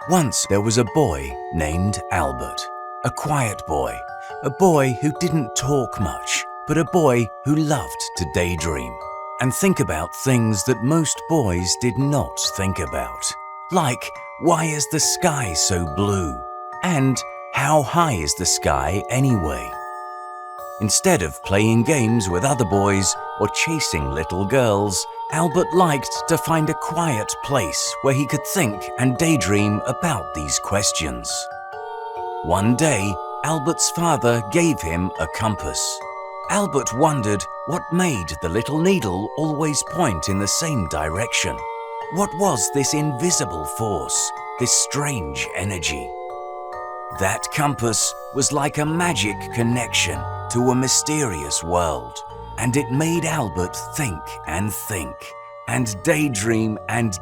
Once there was a boy named Albert, a quiet boy, a boy who didn't talk much, but a boy who loved to daydream and think about things that most boys did not think about, like why is the sky so blue and how high is the sky anyway? Instead of playing games with other boys or chasing little girls, Albert liked to find a quiet place where he could think and daydream about these questions. One day, Albert's father gave him a compass. Albert wondered what made the little needle always point in the same direction. What was this invisible force, this strange energy? That compass was like a magic connection to a mysterious world, and it made Albert think and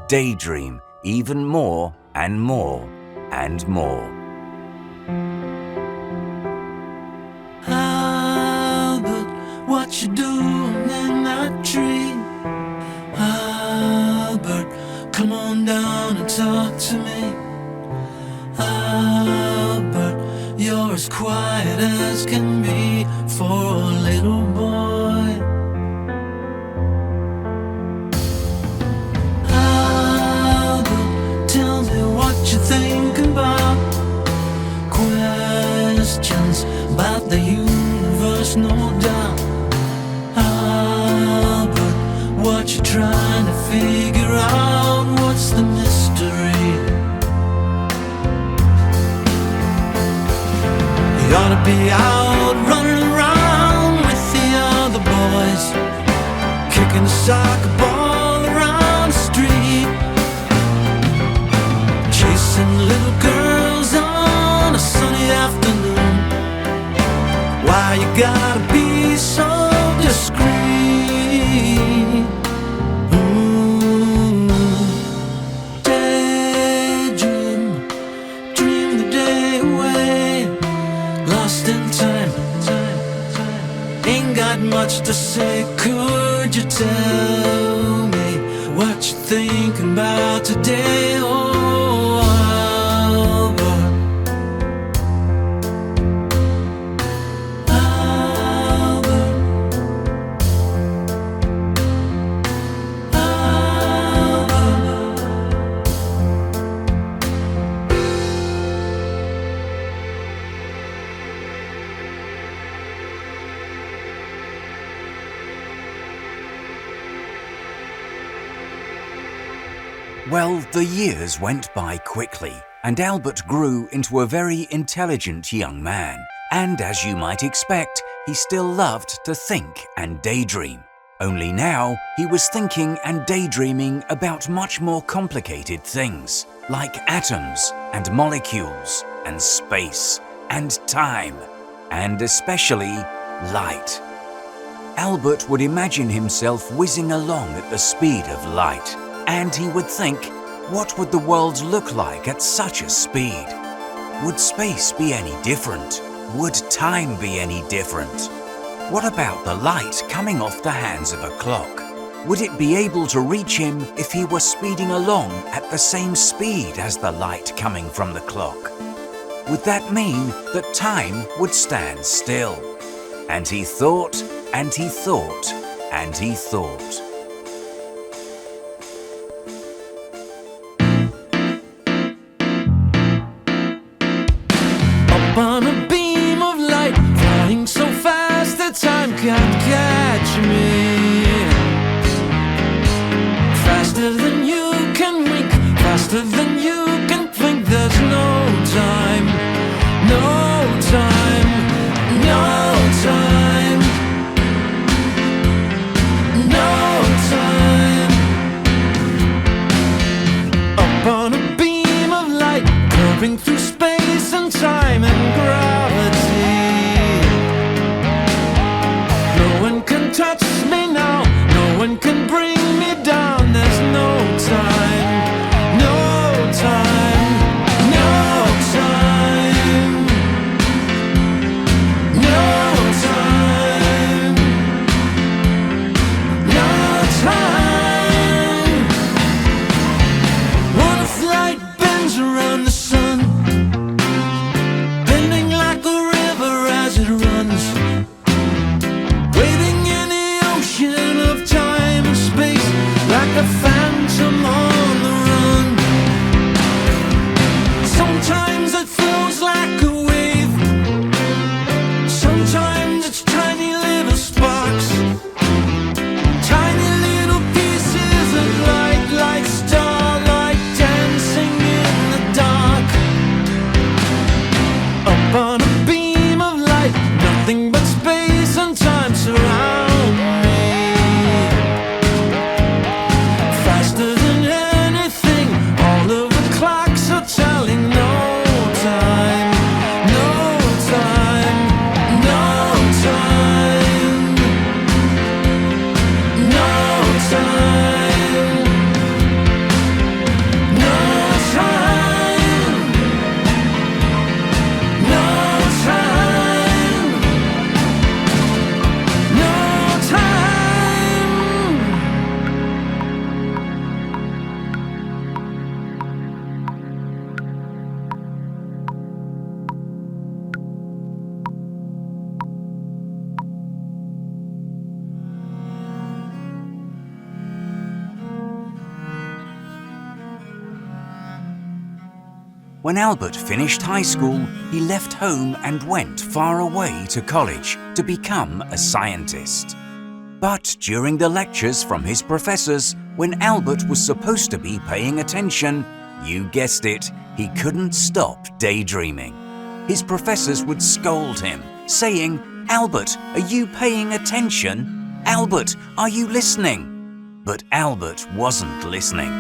daydream even more and more and more. Albert, what you doing in that tree? Albert, come on down and talk to me. Albert, you're as quiet as can be for a little boy. Albert, tell me what you're thinking about. Questions about the universe, no doubt. Albert, what you trying to figure out? What's the mystery? You ought to be out running around with the other boys, kicking a soccer ball around the street, chasing little girls on a sunny afternoon. Why you gotta be so discreet? Daydream, dream the day away, lost in time. Ain't got much to say. Could you tell me what you're thinking about today? Oh, Albert. Albert. Albert. Well, the years went by quickly, and Albert grew into a very intelligent young man. And as you might expect, he still loved to think and daydream. Only now, he was thinking and daydreaming about much more complicated things, like atoms and molecules and space and time, and especially light. Albert would imagine himself whizzing along at the speed of light, and he would think, what would the world look like at such a speed? Would space be any different? Would time be any different? What about the light coming off the hands of a clock? Would it be able to reach him if he were speeding along at the same speed as the light coming from the clock? Would that mean that time would stand still? And he thought, and he thought, and he thought. On a beam of light, flying so fast that time can't catch me. Faster than you can wink, faster than you can think. There's no time, no time, no time, no upon a beam of light. Nothing but space and time surround me. Faster than anything, all of the clocks are telling no time, no time, no time, no time, no time, no time, no time. When Albert finished high school, he left home and went far away to college to become a scientist. But during the lectures from his professors, when Albert was supposed to be paying attention, you guessed it, he couldn't stop daydreaming. His professors would scold him, saying, "Albert, are you paying attention? Albert, are you listening?" But Albert wasn't listening.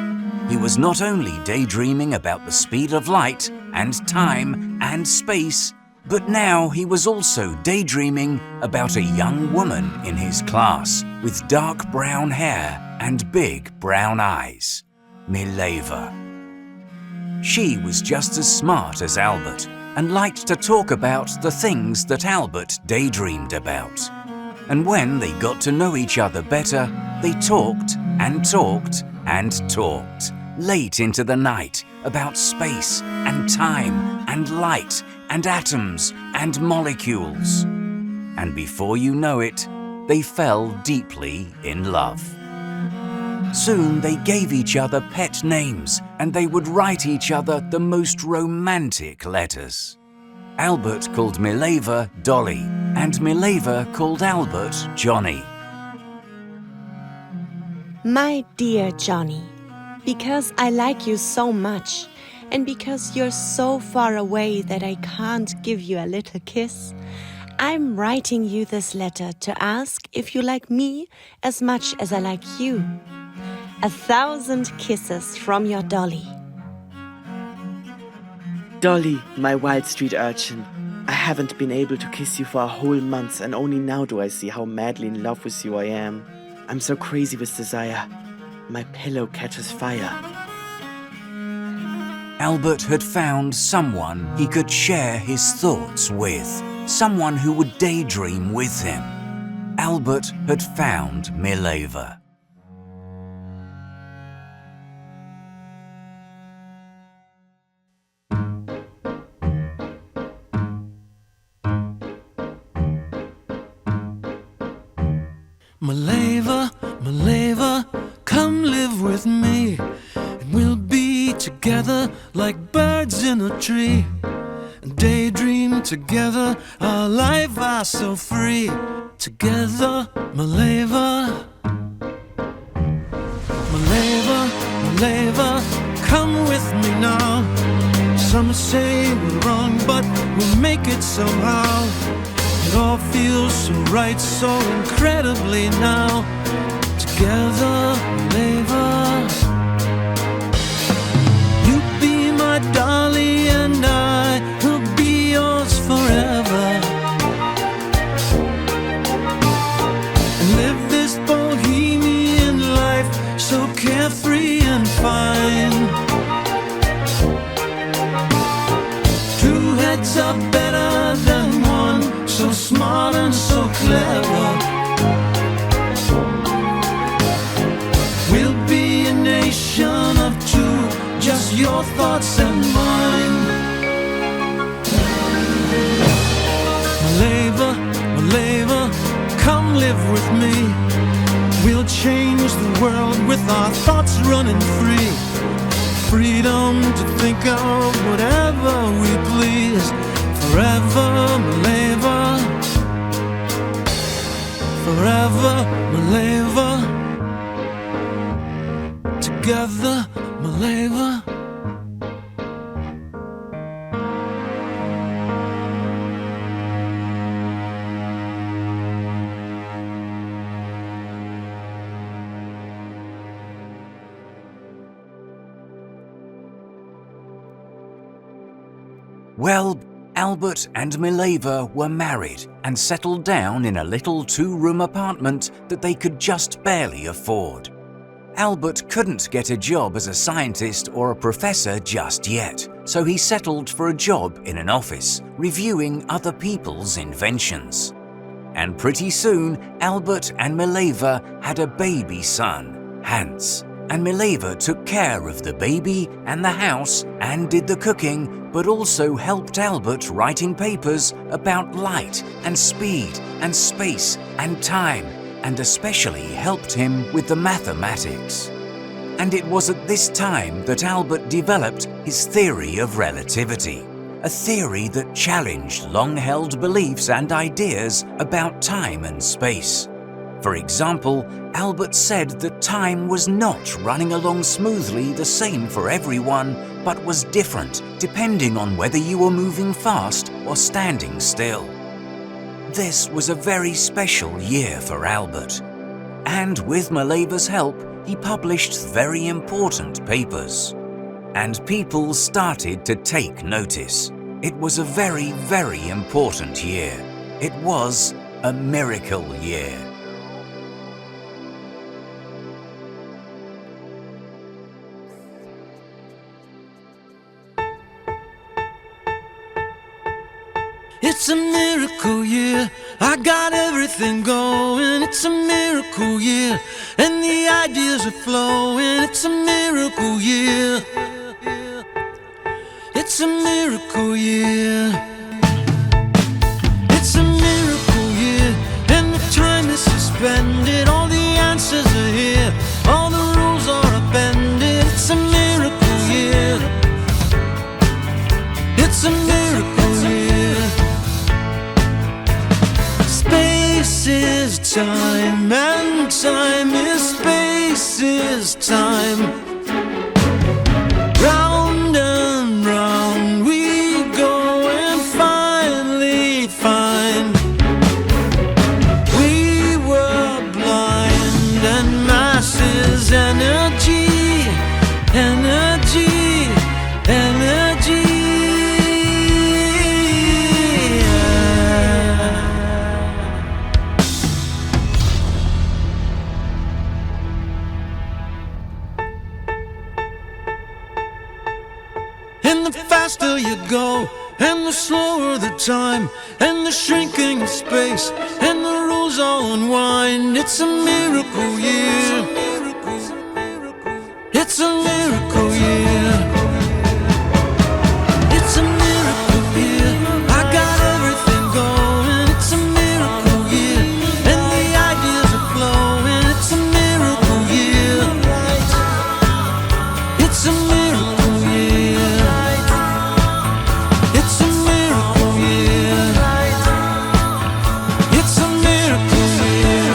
He was not only daydreaming about the speed of light and time and space, but now he was also daydreaming about a young woman in his class with dark brown hair and big brown eyes, Mileva. She was just as smart as Albert and liked to talk about the things that Albert daydreamed about. And when they got to know each other better, they talked and talked and talked late into the night about space and time and light and atoms and molecules. And before you know it, they fell deeply in love. Soon they gave each other pet names and they would write each other the most romantic letters. Albert called Mileva Dolly and Mileva called Albert Johnny. My dear Johnny, because I like you so much and because you're so far away that I can't give you a little kiss, I'm writing you this letter to ask if you like me as much as I like you. 1,000 kisses from your Dolly. Dolly, my wild street urchin, I haven't been able to kiss you for a whole month and only now do I see how madly in love with you I am. I'm so crazy with desire. My pillow catches fire. Albert had found someone he could share his thoughts with, someone who would daydream with him. Albert had found Mileva. Mileva, Mileva, come live with me, and we'll be together like birds in a tree, and daydream together, our life are so free. Together, Mileva, Mileva, Mileva, come with me now. Some say we're wrong, but we'll make it somehow. It all feels so right, so incredibly now. Together, Mileva, you be my Dolly and I will be yours forever. And live this bohemian life so carefree and fine. Two heads are better than one, so smart and so clever. We'll be a nation of two, just your thoughts and mine. Mileva, Mileva, come live with me. We'll change the world with our thoughts running free. Freedom to think of whatever we please. Forever, Mileva, forever, Mileva, together, Mileva. Well, Albert and Mileva were married and settled down in a little 2-room apartment that they could just barely afford. Albert couldn't get a job as a scientist or a professor just yet, so he settled for a job in an office, reviewing other people's inventions. And pretty soon, Albert and Mileva had a baby son, Hans. And Mileva took care of the baby and the house and did the cooking, but also helped Albert writing papers about light and speed and space and time, and especially helped him with the mathematics. And it was at this time that Albert developed his theory of relativity, a theory that challenged long-held beliefs and ideas about time and space. For example, Albert said that time was not running along smoothly the same for everyone, but was different depending on whether you were moving fast or standing still. This was a very special year for Albert, and with Mileva's help, he published very important papers. And people started to take notice. It was a very, very important year. It was a miracle year. It's a miracle year, I got everything going. It's a miracle year, and the ideas are flowing. It's a miracle year. It's a miracle year. It's a miracle year, and the time is suspended. All the answers are here, all the rules are upended. It's a miracle year. It's a miracle year. Space is time, and time is space is time. Round and round we go and finally find we were blind, and mass is energy, energy, energy. And the faster you go, and the slower the time, and the shrinking of space, and the rules all unwind. It's a miracle year. It's a miracle year. It's a miracle year, I got everything going. It's a miracle year, and the ideas are flowing. It's a miracle year. It's a miracle year. It's a miracle year. It's a miracle year.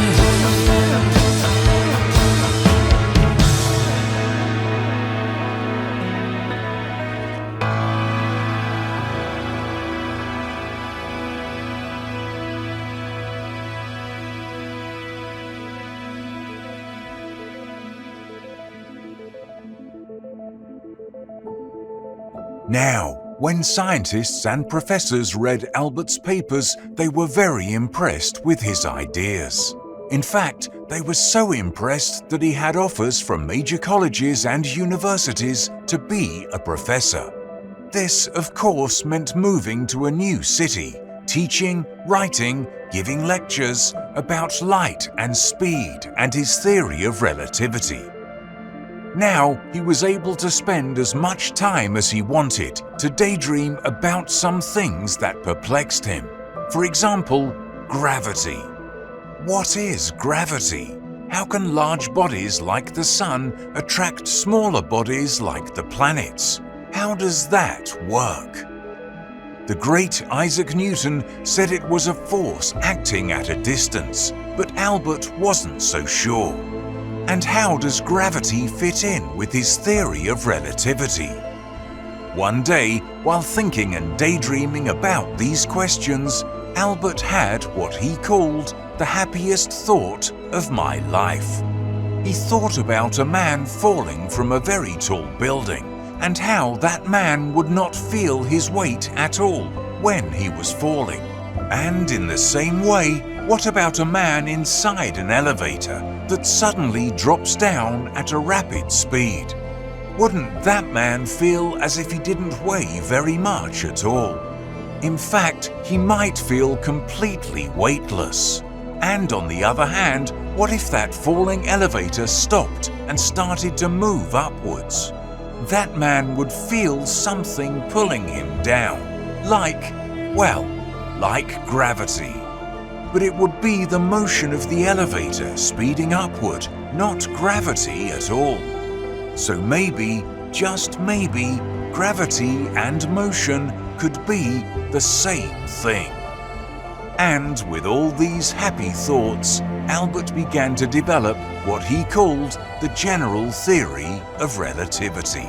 Now, when scientists and professors read Albert's papers, they were very impressed with his ideas. In fact, they were so impressed that he had offers from major colleges and universities to be a professor. This, of course, meant moving to a new city, teaching, writing, giving lectures about light and speed and his theory of relativity. Now he was able to spend as much time as he wanted to daydream about some things that perplexed him. For example, gravity. What is gravity? How can large bodies like the Sun attract smaller bodies like the planets? How does that work? The great Isaac Newton said it was a force acting at a distance, but Albert wasn't so sure. And how does gravity fit in with his theory of relativity? One day, while thinking and daydreaming about these questions, Albert had what he called the happiest thought of my life. He thought about a man falling from a very tall building, and how that man would not feel his weight at all when he was falling. And in the same way, what about a man inside an elevator that suddenly drops down at a rapid speed? Wouldn't that man feel as if he didn't weigh very much at all? In fact, he might feel completely weightless. And on the other hand, what if that falling elevator stopped and started to move upwards? That man would feel something pulling him down, like gravity. But it would be the motion of the elevator speeding upward, not gravity at all. So maybe, just maybe, gravity and motion could be the same thing. And with all these happy thoughts, Albert began to develop what he called the general theory of relativity.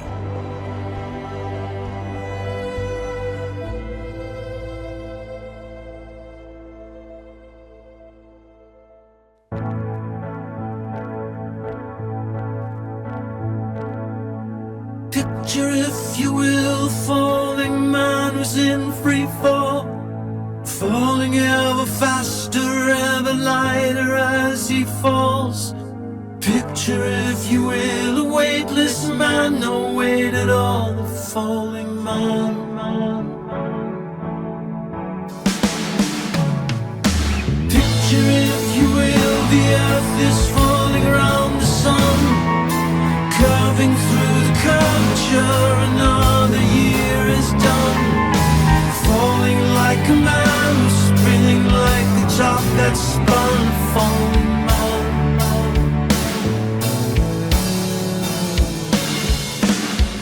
Picture, if you will, falling man who's in free fall, falling ever faster, ever lighter as he falls. Picture, if you will, a weightless man, no weight at all, the falling man. Picture, if you will, the earth is falling around the sun, curving through the curvature, another year is done. Falling like a man who's spinning like the top that's spun. Falling man.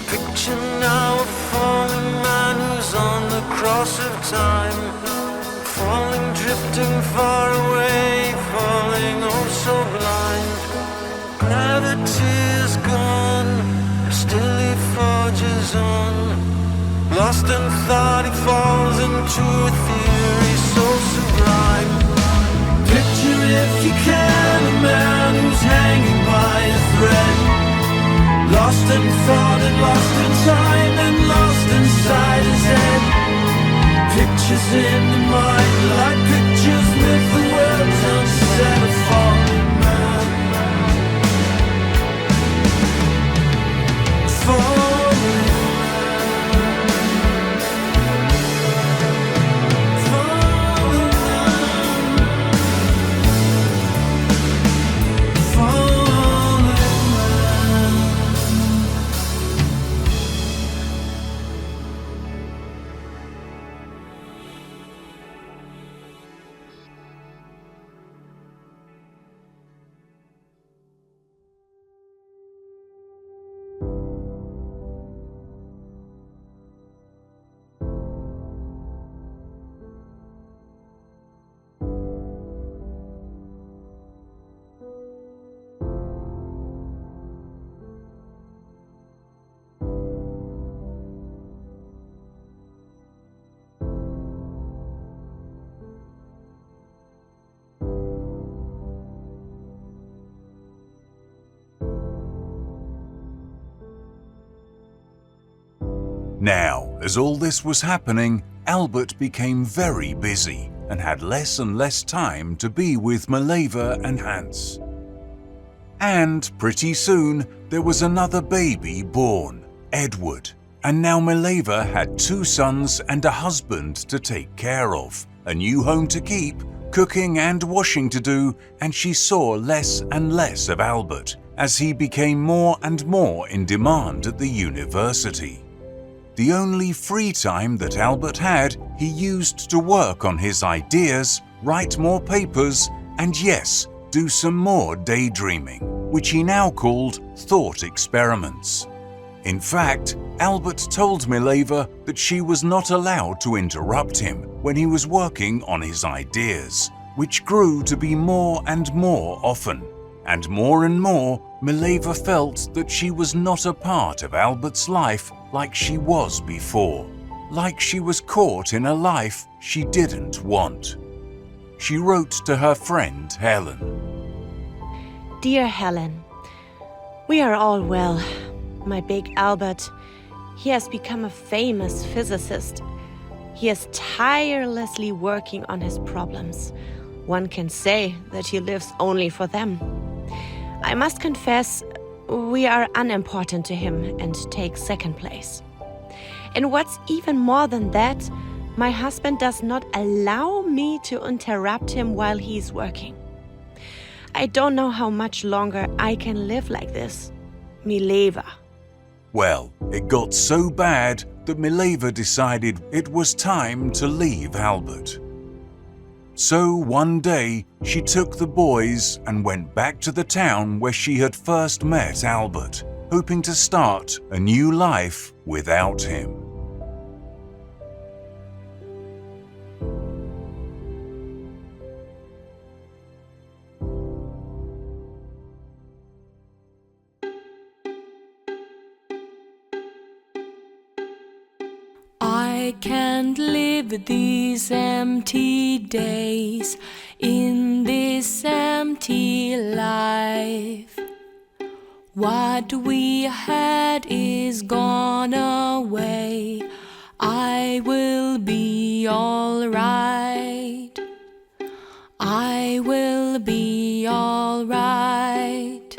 Picture now a falling man who's on the cross of time, falling, drifting far away, falling oh so blind. Gravity is gone, still he forges on. Lost in thought, he falls into a theory so sublime. Picture, if you can, a man who's hanging by a thread, lost in thought and lost in time and lost inside his head. Pictures in the mind like pictures with the words unsaid, a falling man. Falling. Now, as all this was happening, Albert became very busy and had less and less time to be with Mileva and Hans. And pretty soon, there was another baby born, Edward. And now Mileva had 2 sons and a husband to take care of, a new home to keep, cooking and washing to do, and she saw less and less of Albert as he became more and more in demand at the university. The only free time that Albert had, he used to work on his ideas, write more papers, and yes, do some more daydreaming, which he now called thought experiments. In fact, Albert told Mileva that she was not allowed to interrupt him when he was working on his ideas, which grew to be more and more often. And more, Mileva felt that she was not a part of Albert's life like she was before, like she was caught in a life she didn't want. She wrote to her friend Helen. Dear Helen, we are all well. My big Albert, He has become a famous physicist. He is tirelessly working on his problems. One can say that he lives only for them. I must confess, we are unimportant to him and take second place. And what's even more than that, my husband does not allow me to interrupt him while he's working. I don't know how much longer I can live like this. Mileva. Well, it got so bad that Mileva decided it was time to leave Albert. So one day, she took the boys and went back to the town where she had first met Albert, hoping to start a new life without him. I can't live these empty days in this empty life. What we had is gone away. I will be all right. I will be all right.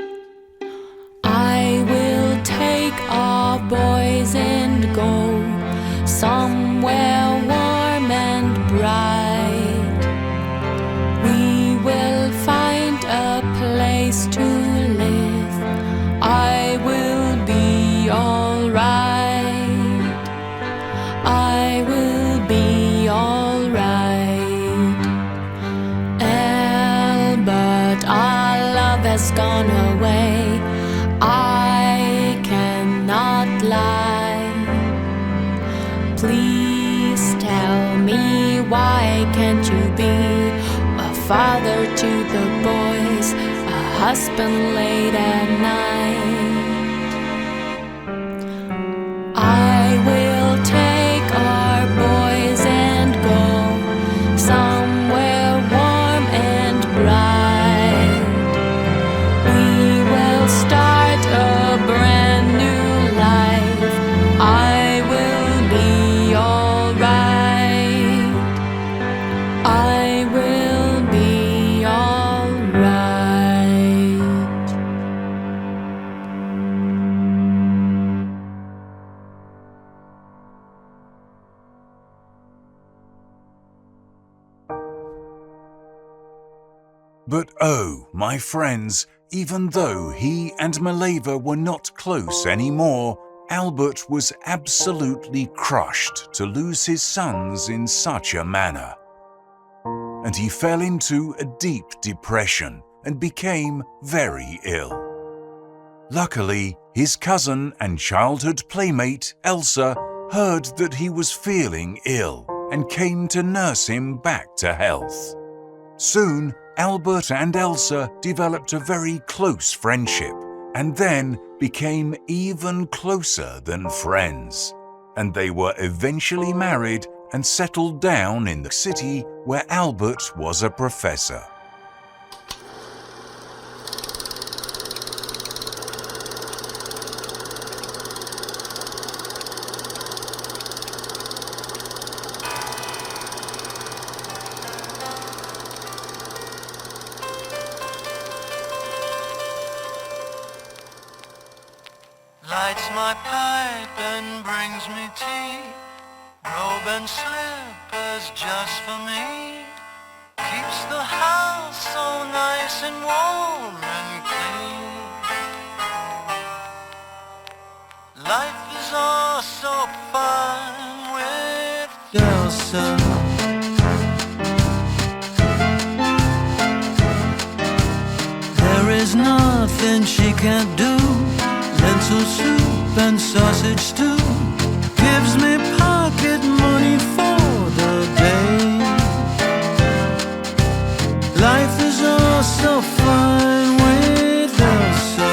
I will take our boys and go somewhere warm and bright. We will find a place to live. I will be all right. I will be all right. Albert, our love has gone away. I cannot lie. Please tell me, why can't you be a father to the boys, a husband late at night? I will take our boys and go somewhere warm and bright. We will start a brand new life. I will be all right. I will be all right. But oh, my friends, even though he and Mileva were not close anymore, Albert was absolutely crushed to lose his sons in such a manner. And he fell into a deep depression and became very ill. Luckily, his cousin and childhood playmate, Elsa, heard that he was feeling ill and came to nurse him back to health. Soon, Albert and Elsa developed a very close friendship and then became even closer than friends. And they were eventually married and settled down in the city where Albert was a professor. Lights my pipe and brings me tea, robe and slippers just for me. Keeps the house so nice and warm and clean. Life is all so fun with Elsa. There is nothing she can't do. Lentil soup and sausage stew gives me pocket money for the day. Life is all so fine with Elsa.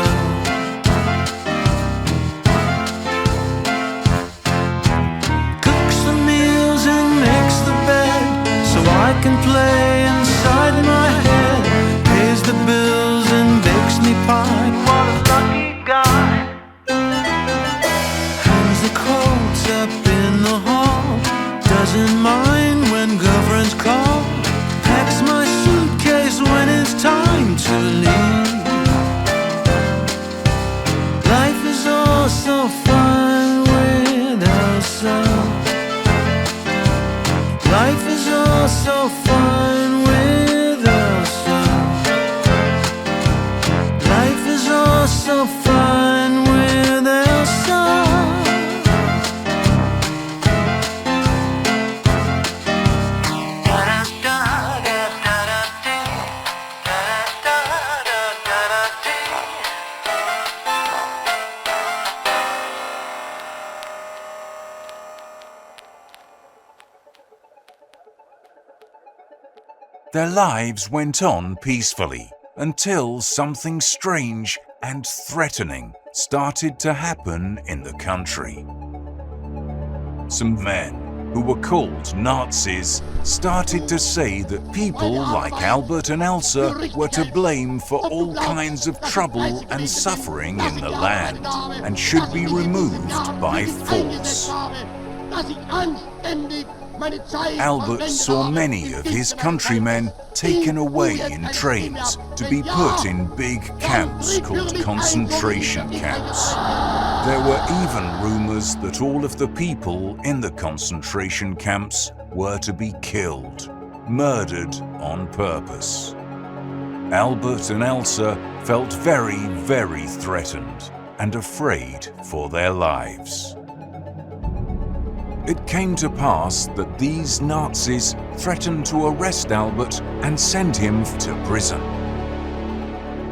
Cooks the meals and makes the bed so I can play inside my head. Pays the bills and bakes me pie. What a lucky guy. The hall, packs my suitcase when it's time to leave. Life is all so fun without sun. Life is all so fun without sun. Life is all so fun without sun. Their lives went on peacefully until something strange and threatening started to happen in the country. Some men who were called Nazis started to say that people like Albert and Elsa were to blame for all kinds of trouble and suffering in the land and should be removed by force. Albert saw many of his countrymen taken away in trains to be put in big camps called concentration camps. There were even rumors that all of the people in the concentration camps were to be killed, murdered on purpose. Albert and Elsa felt very, very threatened and afraid for their lives. It came to pass that these Nazis threatened to arrest Albert and send him to prison.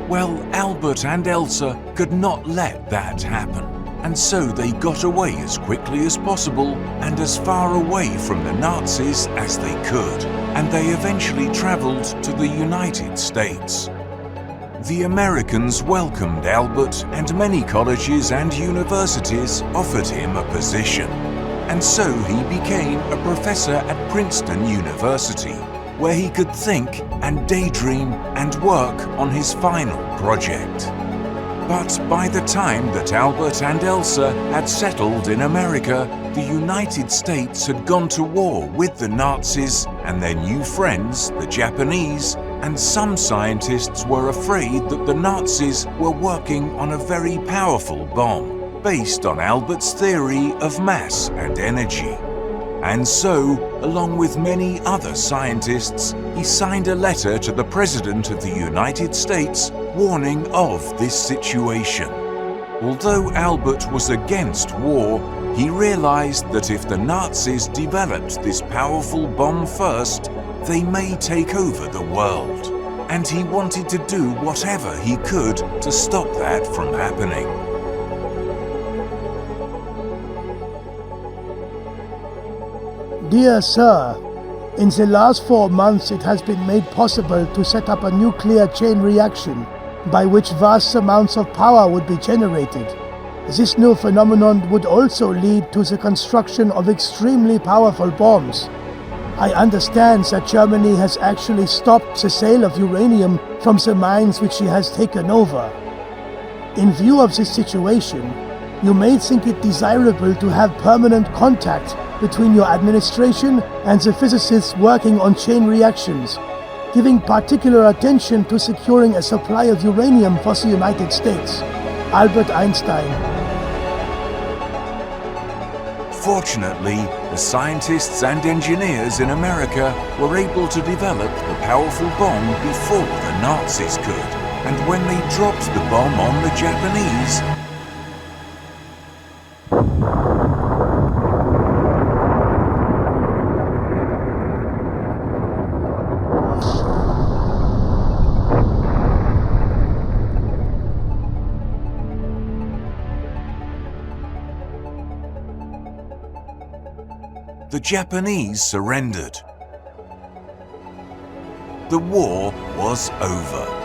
Well, Albert and Elsa could not let that happen, and so they got away as quickly as possible and as far away from the Nazis as they could, and they eventually traveled to the United States. The Americans welcomed Albert, and many colleges and universities offered him a position. And so he became a professor at Princeton University, where he could think and daydream and work on his final project. But by the time that Albert and Elsa had settled in America, the United States had gone to war with the Nazis and their new friends, the Japanese, and some scientists were afraid that the Nazis were working on a very powerful bomb, based on Albert's theory of mass and energy. And so, along with many other scientists, he signed a letter to the President of the United States warning of this situation. Although Albert was against war, he realized that if the Nazis developed this powerful bomb first, they may take over the world. And he wanted to do whatever he could to stop that from happening. Dear Sir, in the last 4 months it has been made possible to set up a nuclear chain reaction by which vast amounts of power would be generated. This new phenomenon would also lead to the construction of extremely powerful bombs. I understand that Germany has actually stopped the sale of uranium from the mines which she has taken over. In view of this situation, you may think it desirable to have permanent contact between your administration and the physicists working on chain reactions, giving particular attention to securing a supply of uranium for the United States. Albert Einstein. Fortunately, the scientists and engineers in America were able to develop the powerful bomb before the Nazis could, and when they dropped the bomb on the Japanese, the Japanese surrendered. The war was over.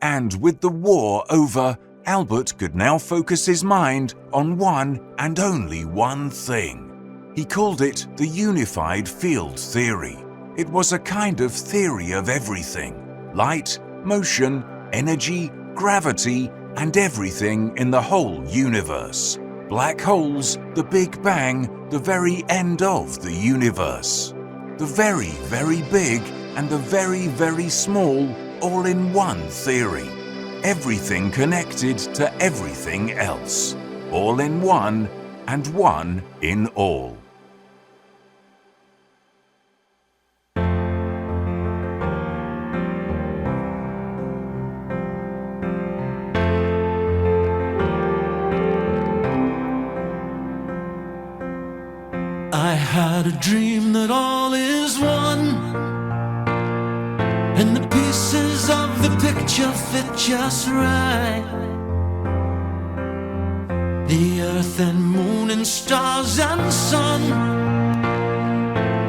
And with the war over, Albert could now focus his mind on one and only one thing. He called it the unified field theory. It was a kind of theory of everything: light, motion, energy, gravity, and everything in the whole universe. Black holes, the Big Bang, the very end of the universe. The very, very big and the very, very small, all in one theory. Everything connected to everything else. All in one and one in all. I had a dream that all is one, and the pieces of the picture fit just right. The earth and moon and stars and sun,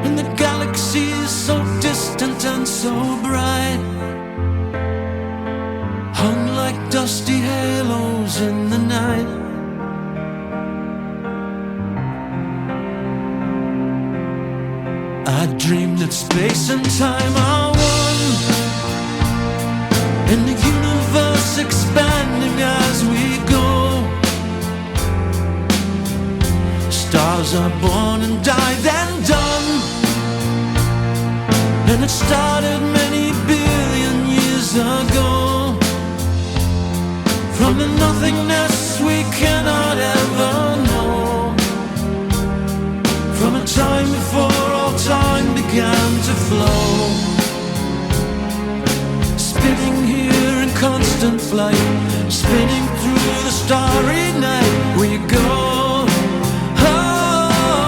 and the galaxies so distant and so bright, hung like dusty halos in the night. I dreamed that space and time are one, and the universe expanding as we go. Stars are born and die, then done, and it started many billion years ago. From the nothingness we cannot ever know, from a time before all time began to flow. Spinning here in constant flight, spinning through the starry night, we go. Oh,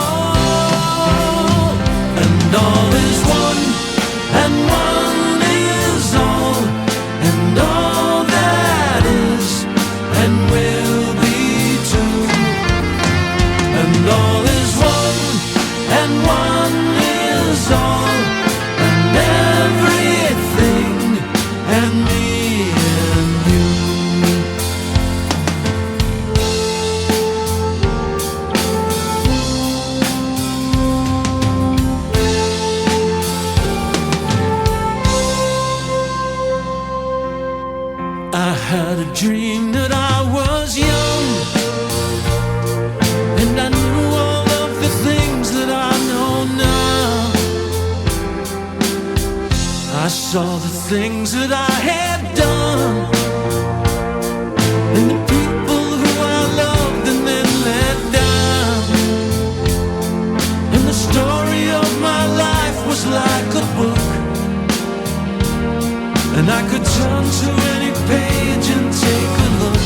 and all is one, and one is all, and all that is and will be too. And all is one, and one is all, and everything, and me and you. I had a dream that I was young, and I knew all of the things that I know now. I saw the things that I had done, and the people who I loved and then let down. And the story of my life was like a book, and I could turn to any page and take a look,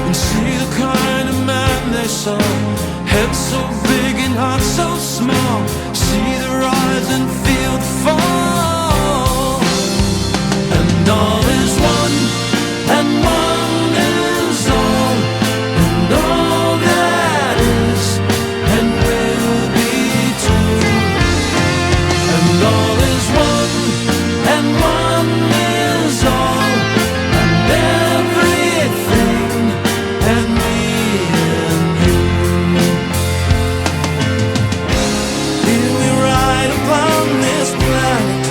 and see the kind of man they saw. Head so big and heart so small. See the rise and feel the fall. And all is one, and one is all, and all that is and will be too. And all is one, and one is all, and everything, and me and you. Here we ride upon this planet,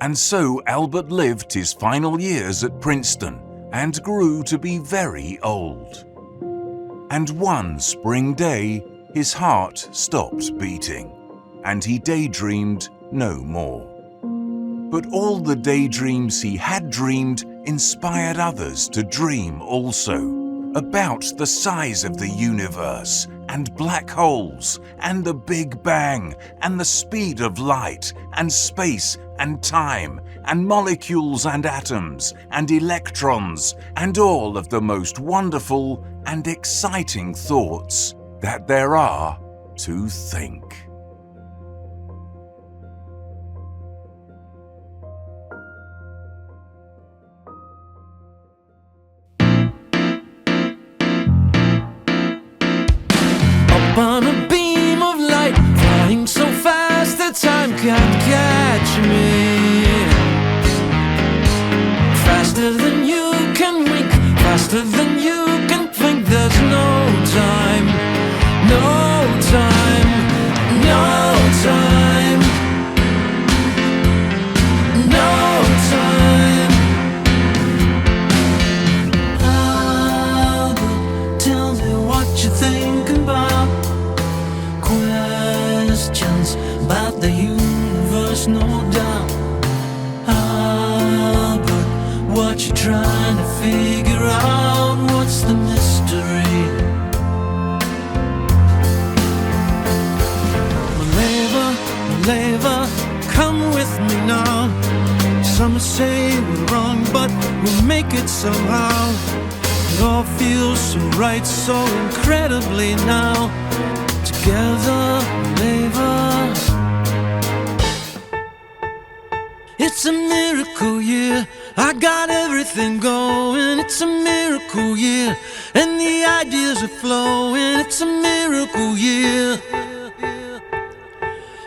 And so Albert lived his final years at Princeton and grew to be very old. And one spring day, his heart stopped beating, and he daydreamed no more. But all the daydreams he had dreamed inspired others to dream also, about the size of the universe, and black holes, and the Big Bang, and the speed of light, and space, and time, and molecules and atoms, and electrons, and all of the most wonderful and exciting thoughts that there are to think. Up on a beam of light, flying so fast that time can't catch me. Faster than you can wink, faster than you can think. There's no time, no time, no time, no time. Albert, tell me what you think about questions about the universe, no doubt. Albert, what you trying to figure out? What's the mystery? Maleva, come with me now. Some say we're wrong, but we'll make it somehow. It all feels so right, so incredibly now. Together, Maleva. It's a miracle year, I got everything going. It's a miracle year, and the ideas are flowing. It's a miracle year.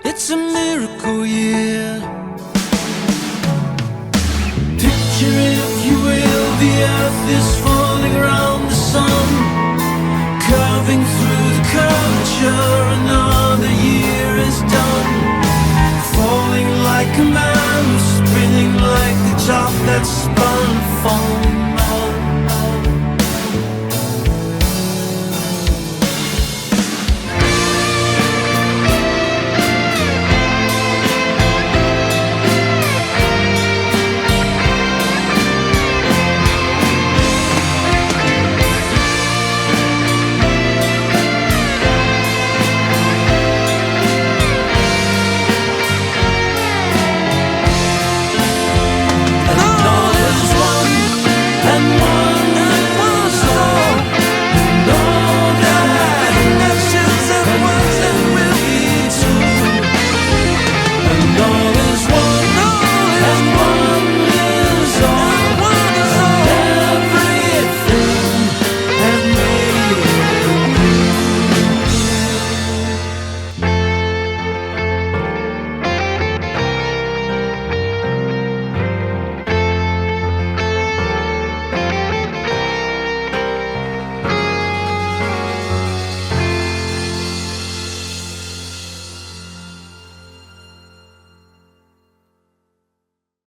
It's a miracle year. Picture, if you will, the earth is full